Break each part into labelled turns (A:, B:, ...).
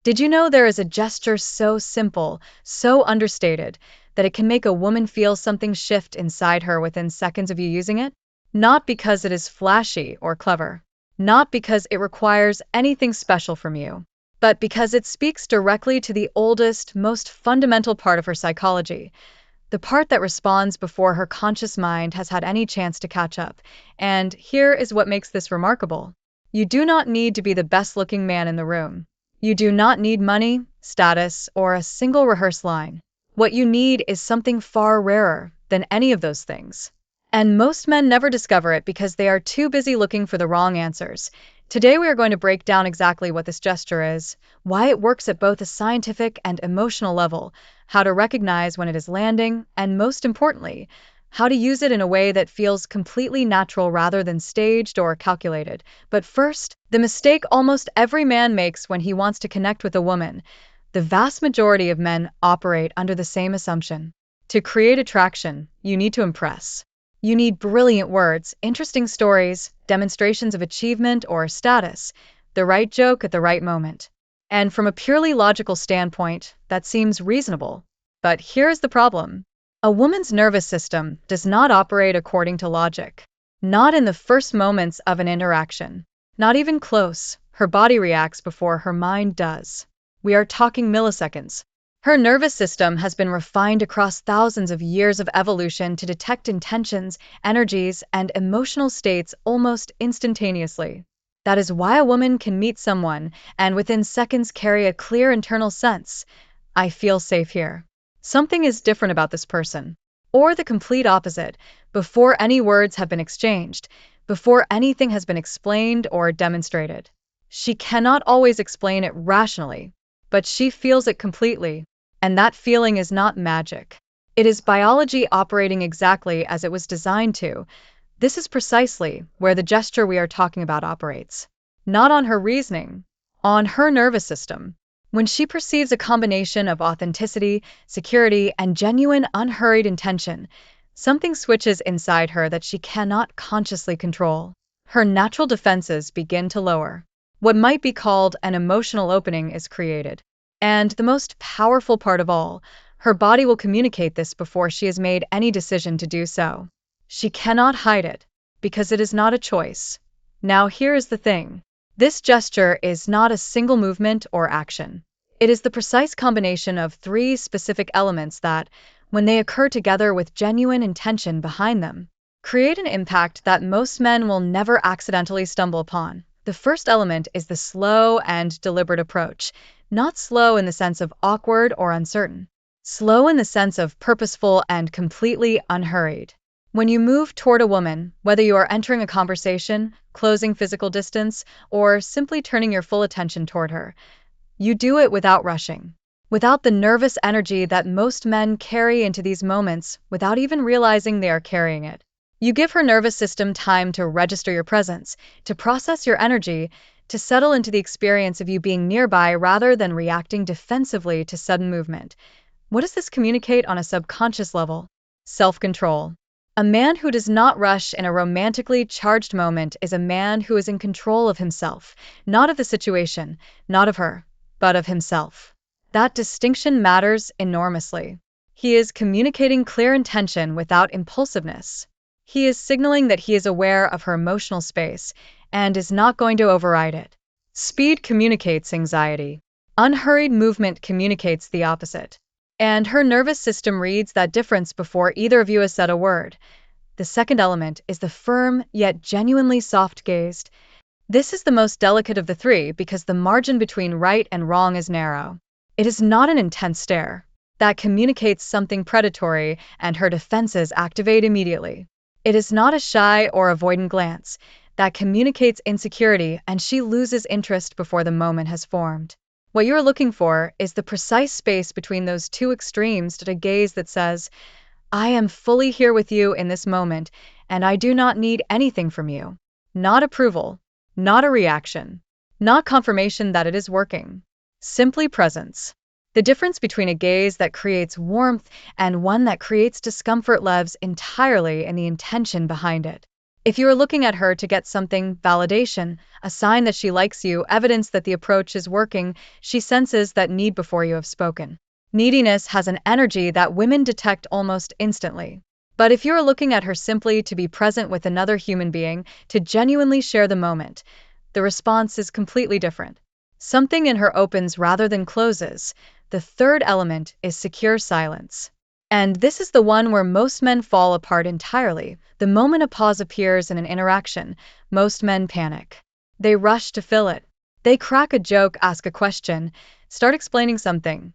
A: Did you know there is a gesture so simple, so understated, that it can make a woman feel something shift inside her within seconds of you using it? Not because it is flashy or clever, not because it requires anything special from you, but because it speaks directly to the oldest, most fundamental part of her psychology, the part that responds before her conscious mind has had any chance to catch up. And here is what makes this remarkable. You do not need to be the best-looking man in the room. You do not need money, status, or a single rehearsed line. What you need is something far rarer than any of those things. And most men never discover it because they are too busy looking for the wrong answers. Today we are going to break down exactly what this gesture is, why it works at both a scientific and emotional level, how to recognize when it is landing, and most importantly, how to use it in a way that feels completely natural rather than staged or calculated. But first, the mistake almost every man makes when he wants to connect with a woman. The vast majority of men operate under the same assumption. To create attraction, you need to impress. You need brilliant words, interesting stories, demonstrations of achievement or status, the right joke at the right moment. And from a purely logical standpoint, that seems reasonable. But here's the problem. A woman's nervous system does not operate according to logic. Not in the first moments of an interaction. Not even close. Her body reacts before her mind does. We are talking milliseconds. Her nervous system has been refined across thousands of years of evolution to detect intentions, energies, and emotional states almost instantaneously. That is why a woman can meet someone and within seconds carry a clear internal sense. I feel safe here. Something is different about this person. Or the complete opposite, before any words have been exchanged, before anything has been explained or demonstrated. She cannot always explain it rationally, but she feels it completely. And that feeling is not magic. It is biology operating exactly as it was designed to. This is precisely where the gesture we are talking about operates. Not on her reasoning, on her nervous system. When she perceives a combination of authenticity, security, and genuine unhurried intention, something switches inside her that she cannot consciously control. Her natural defenses begin to lower. What might be called an emotional opening is created. And the most powerful part of all, her body will communicate this before she has made any decision to do so. She cannot hide it, because it is not a choice. Now here is the thing. This gesture is not a single movement or action. It is the precise combination of three specific elements that, when they occur together with genuine intention behind them, create an impact that most men will never accidentally stumble upon. The first element is the slow and deliberate approach. Not slow in the sense of awkward or uncertain. Slow in the sense of purposeful and completely unhurried. When you move toward a woman, whether you are entering a conversation, closing physical distance, or simply turning your full attention toward her, you do it without rushing. Without the nervous energy that most men carry into these moments without even realizing they are carrying it. You give her nervous system time to register your presence, to process your energy, to settle into the experience of you being nearby rather than reacting defensively to sudden movement. What does this communicate on a subconscious level? Self-control. A man who does not rush in a romantically charged moment is a man who is in control of himself, not of the situation, not of her, but of himself. That distinction matters enormously. He is communicating clear intention without impulsiveness. He is signaling that he is aware of her emotional space and is not going to override it. Speed communicates anxiety. Unhurried movement communicates the opposite. And her nervous system reads that difference before either of you has said a word. The second element is the firm yet genuinely soft-gazed. This is the most delicate of the three because the margin between right and wrong is narrow. It is not an intense stare that communicates something predatory and her defenses activate immediately. It is not a shy or avoidant glance that communicates insecurity and she loses interest before the moment has formed. What you're looking for is the precise space between those two extremes to a gaze that says, I am fully here with you in this moment, and I do not need anything from you. Not approval, not a reaction, not confirmation that it is working. Simply presence. The difference between a gaze that creates warmth and one that creates discomfort lies entirely in the intention behind it. If you are looking at her to get something, validation, a sign that she likes you, evidence that the approach is working, she senses that need before you have spoken. Neediness has an energy that women detect almost instantly. But if you are looking at her simply to be present with another human being, to genuinely share the moment, the response is completely different. Something in her opens rather than closes. The third element is secure silence. And this is the one where most men fall apart entirely. The moment a pause appears in an interaction, most men panic. They rush to fill it. They crack a joke, ask a question, start explaining something,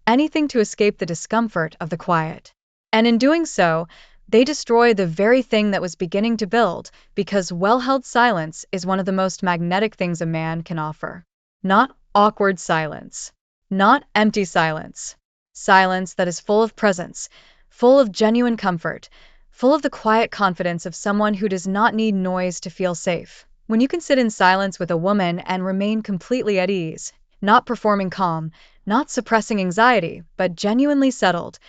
A: anything to escape the discomfort of the quiet. And in doing so, they destroy the very thing that was beginning to build, because well-held silence is one of the most magnetic things a man can offer. Not awkward silence. Not empty silence. Silence that is full of presence, full of genuine comfort, full of the quiet confidence of someone who does not need noise to feel safe. When you can sit in silence with a woman and remain completely at ease, not performing calm, not suppressing anxiety, but genuinely settled,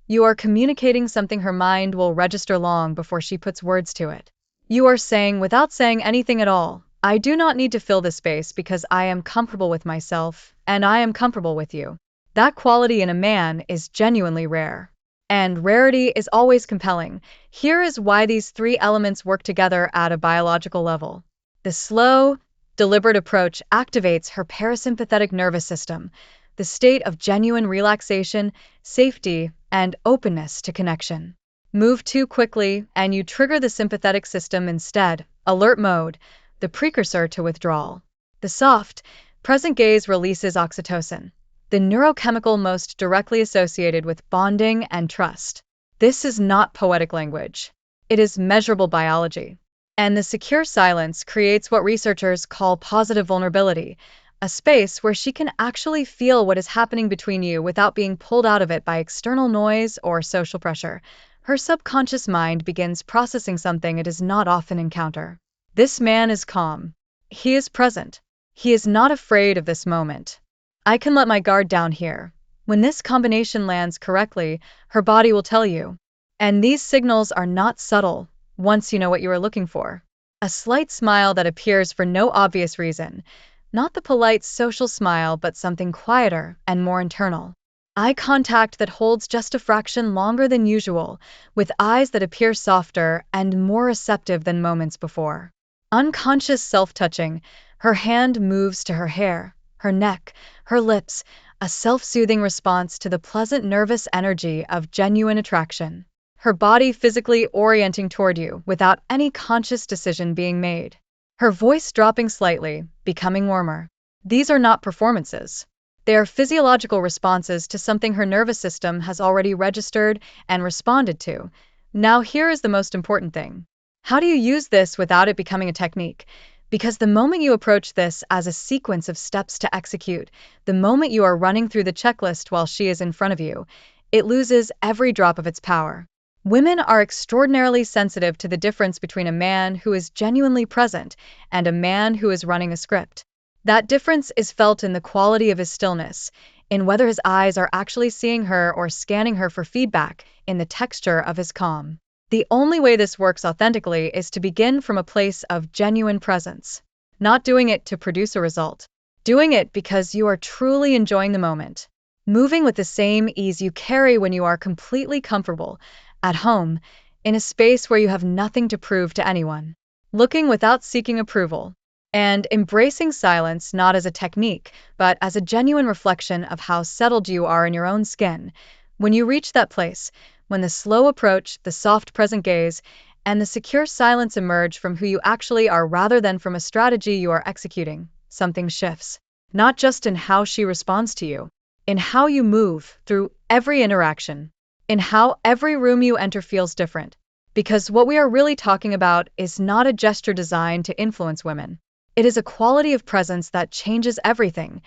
A: you are communicating something her mind will register long before she puts words to it. You are saying, without saying anything at all, I do not need to fill this space because I am comfortable with myself, and I am comfortable with you. That quality in a man is genuinely rare. And rarity is always compelling. Here is why these three elements work together at a biological level. The slow, deliberate approach activates her parasympathetic nervous system, the state of genuine relaxation, safety, and openness to connection. Move too quickly, and you trigger the sympathetic system instead, alert mode, the precursor to withdrawal. The soft, present gaze releases oxytocin, the neurochemical most directly associated with bonding and trust. This is not poetic language. It is measurable biology. And the secure silence creates what researchers call positive vulnerability, a space where she can actually feel what is happening between you without being pulled out of it by external noise or social pressure. Her subconscious mind begins processing something it does not often encounter. This man is calm. He is present. He is not afraid of this moment. I can let my guard down here. When this combination lands correctly, her body will tell you. And these signals are not subtle, once you know what you are looking for. A slight smile that appears for no obvious reason. Not the polite social smile, but something quieter and more internal. Eye contact that holds just a fraction longer than usual, with eyes that appear softer and more receptive than moments before. Unconscious self-touching, her hand moves to her hair, her neck, her lips, a self-soothing response to the pleasant nervous energy of genuine attraction. Her body physically orienting toward you without any conscious decision being made. Her voice dropping slightly, becoming warmer. These are not performances. They are physiological responses to something her nervous system has already registered and responded to. Now here is the most important thing. How do you use this without it becoming a technique? Because the moment you approach this as a sequence of steps to execute, the moment you are running through the checklist while she is in front of you, it loses every drop of its power. Women are extraordinarily sensitive to the difference between a man who is genuinely present and a man who is running a script. That difference is felt in the quality of his stillness, in whether his eyes are actually seeing her or scanning her for feedback, in the texture of his calm. The only way this works authentically is to begin from a place of genuine presence. Not doing it to produce a result. Doing it because you are truly enjoying the moment. Moving with the same ease you carry when you are completely comfortable, at home, in a space where you have nothing to prove to anyone. Looking without seeking approval. And embracing silence not as a technique, but as a genuine reflection of how settled you are in your own skin. When you reach that place, when the slow approach, the soft present gaze, and the secure silence emerge from who you actually are rather than from a strategy you are executing, something shifts. Not just in how she responds to you, in how you move through every interaction, in how every room you enter feels different. Because what we are really talking about is not a gesture designed to influence women. It is a quality of presence that changes everything,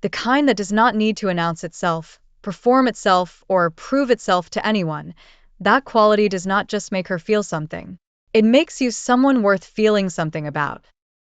A: the kind that does not need to announce itself, perform itself, or prove itself to anyone. That quality does not just make her feel something. It makes you someone worth feeling something about.